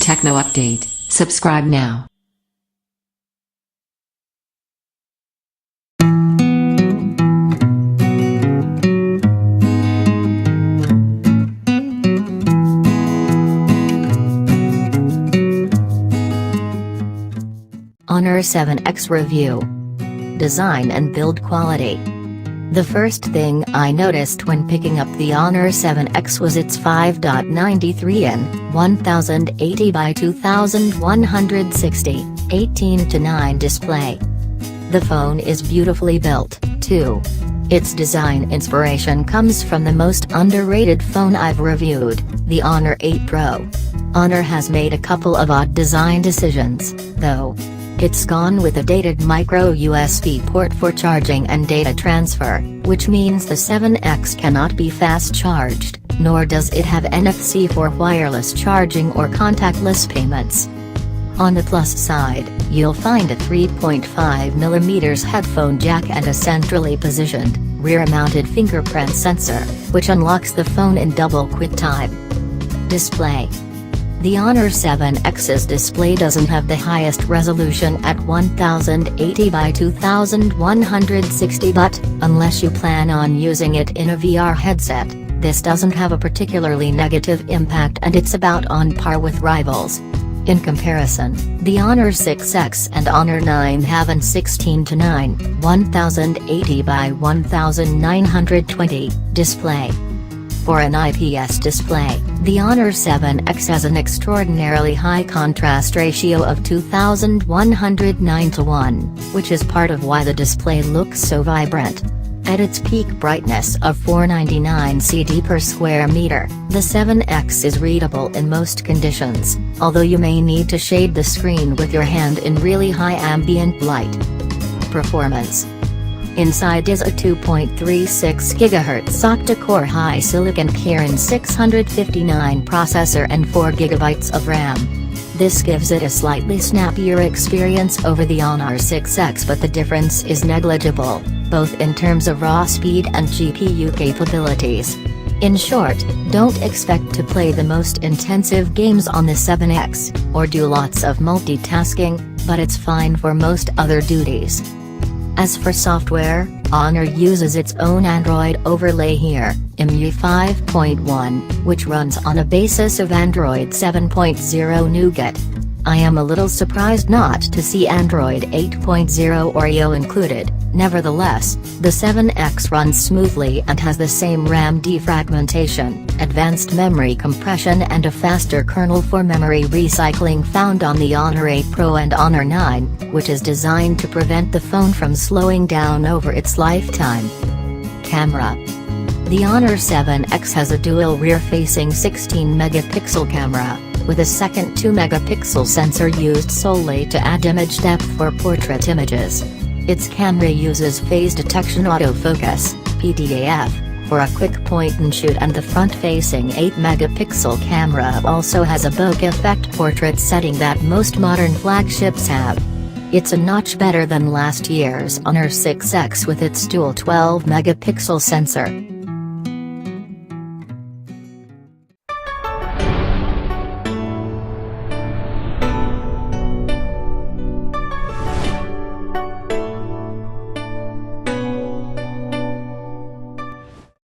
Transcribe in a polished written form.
Techno update. Subscribe now. Honor 7X Review. Design and build quality. The first thing I noticed when picking up the Honor 7X was its 5.93 in 1080 by 2160, 18:9 display. The phone is beautifully built, too. Its design inspiration comes from the most underrated phone I've reviewed, the Honor 8 Pro. Honor has made a couple of odd design decisions, though. It's gone with a dated micro USB port for charging and data transfer, which means the 7X cannot be fast charged, nor does it have NFC for wireless charging or contactless payments. On the plus side, you'll find a 3.5mm headphone jack and a centrally positioned, rear-mounted fingerprint sensor, which unlocks the phone in double QuickTime. Display. The Honor 7X's display doesn't have the highest resolution at 1080 by 2160, but, unless you plan on using it in a VR headset, this doesn't have a particularly negative impact and it's about on par with rivals. In comparison, the Honor 6X and Honor 9 have an 16:9, 1080 by 1920 display. For an IPS display, the Honor 7X has an extraordinarily high contrast ratio of 2109:1, which is part of why the display looks so vibrant. At its peak brightness of 499 CD per square meter, the 7X is readable in most conditions, although you may need to shade the screen with your hand in really high ambient light. Performance. Inside is a 2.36 GHz octa-core high-silicon Kirin 659 processor and 4 GB of RAM. This gives it a slightly snappier experience over the Honor 6X, but the difference is negligible, both in terms of raw speed and GPU capabilities. In short, don't expect to play the most intensive games on the 7X, or do lots of multitasking, but it's fine for most other duties. As for software, Honor uses its own Android overlay here, EMUI 5.1, which runs on a basis of Android 7.0 Nougat. I am a little surprised not to see Android 8.0 Oreo included. Nevertheless, the 7X runs smoothly and has the same RAM defragmentation, advanced memory compression and a faster kernel for memory recycling found on the Honor 8 Pro and Honor 9, which is designed to prevent the phone from slowing down over its lifetime. Camera. The Honor 7X has a dual rear-facing 16-megapixel camera, with a second 2-megapixel sensor used solely to add image depth for portrait images. Its camera uses phase detection autofocus, PDAF, for a quick point-and-shoot, and the front-facing 8-megapixel camera also has a bokeh effect portrait setting that most modern flagships have. It's a notch better than last year's Honor 6X with its dual 12-megapixel sensor.